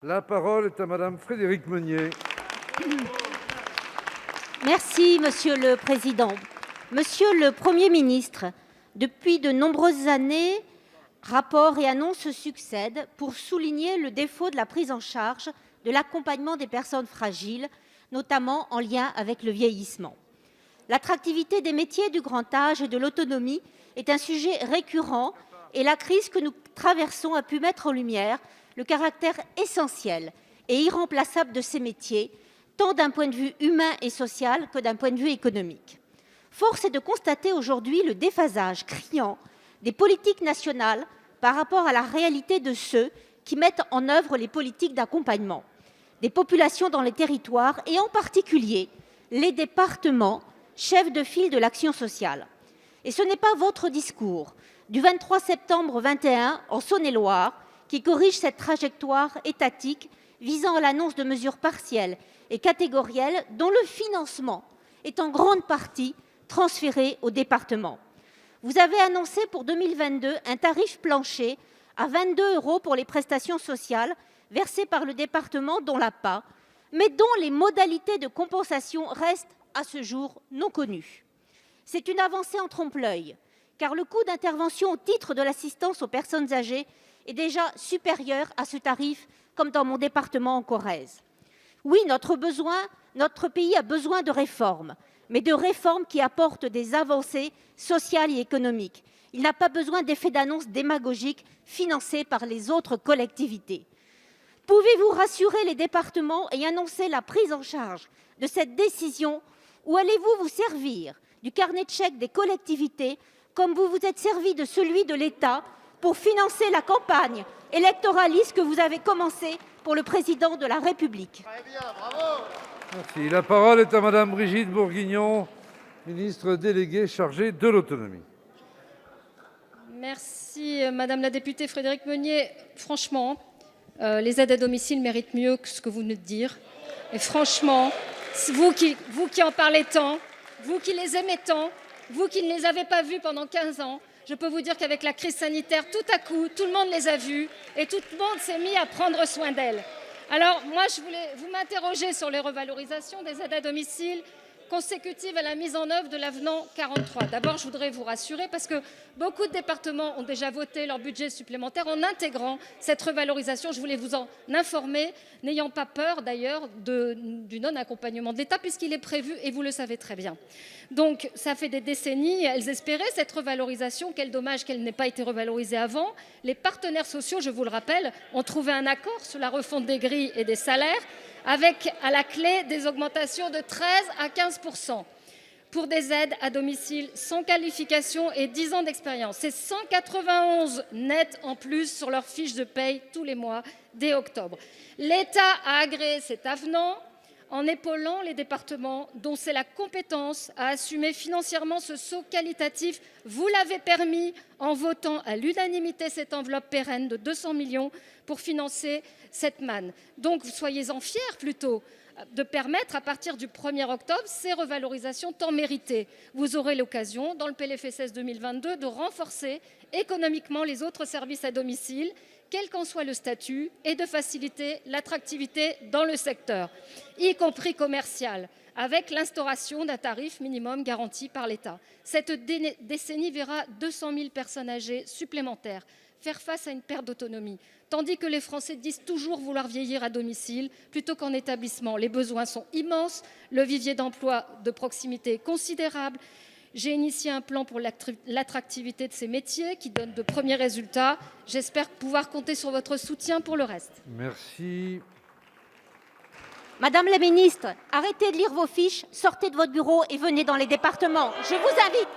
La parole est à Madame Frédérique Meunier. Merci, Monsieur le Président. Monsieur le Premier ministre, depuis de nombreuses années, rapports et annonces se succèdent pour souligner le défaut de la prise en charge de l'accompagnement des personnes fragiles, notamment en lien avec le vieillissement. L'attractivité des métiers du grand âge et de l'autonomie est un sujet récurrent et la crise que nous traversons a pu mettre en lumière le caractère essentiel et irremplaçable de ces métiers, tant d'un point de vue humain et social que d'un point de vue économique. Force est de constater aujourd'hui le déphasage criant des politiques nationales par rapport à la réalité de ceux qui mettent en œuvre les politiques d'accompagnement des populations dans les territoires et en particulier les départements, chefs de file de l'action sociale. Et ce n'est pas votre discours du 23 septembre 21 en Saône-et-Loire qui corrige cette trajectoire étatique visant à l'annonce de mesures partielles et catégorielles dont le financement est en grande partie transféré aux départements. Vous avez annoncé pour 2022 un tarif plancher à 22 € pour les prestations sociales versées par le département dont l'APA, mais dont les modalités de compensation restent à ce jour non connues. C'est une avancée en trompe-l'œil, car le coût d'intervention au titre de l'assistance aux personnes âgées est déjà supérieur à ce tarif, comme dans mon département en Corrèze. Oui, notre pays a besoin de réformes, mais de réformes qui apportent des avancées sociales et économiques. Il n'a pas besoin d'effets d'annonce démagogiques financés par les autres collectivités. Pouvez-vous rassurer les départements et annoncer la prise en charge de cette décision ou allez-vous vous servir du carnet de chèques des collectivités comme vous vous êtes servi de celui de l'État pour financer la campagne électoraliste que vous avez commencée pour le président de la République? Très bien, bravo. Merci. La parole est à Madame Brigitte Bourguignon, ministre déléguée chargée de l'autonomie. Merci Madame la députée Frédérique Meunier. Franchement, les aides à domicile méritent mieux que ce que vous venez de dire. Et franchement, vous qui en parlez tant, vous qui les aimez tant, vous qui ne les avez pas vus pendant 15 ans, je peux vous dire qu'avec la crise sanitaire, tout à coup, tout le monde les a vus et tout le monde s'est mis à prendre soin d'elles. Alors moi, je voulais vous m'interroger sur les revalorisations des aides à domicile consécutives à la mise en œuvre de l'avenant 43. D'abord, je voudrais vous rassurer parce que beaucoup de départements ont déjà voté leur budget supplémentaire en intégrant cette revalorisation. Je voulais vous en informer, n'ayant pas peur d'ailleurs du non-accompagnement de l'État puisqu'il est prévu et vous le savez très bien. Donc, ça fait des décennies, elles espéraient cette revalorisation. Quel dommage qu'elle n'ait pas été revalorisée avant. Les partenaires sociaux, je vous le rappelle, ont trouvé un accord sur la refonte des grilles et des salaires avec à la clé des augmentations de 13 à 15% pour des aides à domicile sans qualification et 10 ans d'expérience. C'est 191 nets en plus sur leur fiche de paye tous les mois dès octobre. L'État a agréé cet avenant en épaulant les départements dont c'est la compétence à assumer financièrement ce saut qualitatif. Vous l'avez permis en votant à l'unanimité cette enveloppe pérenne de 200 millions pour financer cette manne. Donc soyez-en fiers plutôt de permettre à partir du 1er octobre ces revalorisations tant méritées. Vous aurez l'occasion dans le PLFSS 2022 de renforcer économiquement les autres services à domicile, quel qu'en soit le statut, et de faciliter l'attractivité dans le secteur, y compris commercial, avec l'instauration d'un tarif minimum garanti par l'État. Cette décennie verra 200 000 personnes âgées supplémentaires faire face à une perte d'autonomie, tandis que les Français disent toujours vouloir vieillir à domicile plutôt qu'en établissement. Les besoins sont immenses, le vivier d'emploi de proximité est considérable. J'ai initié un plan pour l'attractivité de ces métiers qui donne de premiers résultats. J'espère pouvoir compter sur votre soutien pour le reste. Merci. Madame la ministre, arrêtez de lire vos fiches, sortez de votre bureau et venez dans les départements. Je vous invite.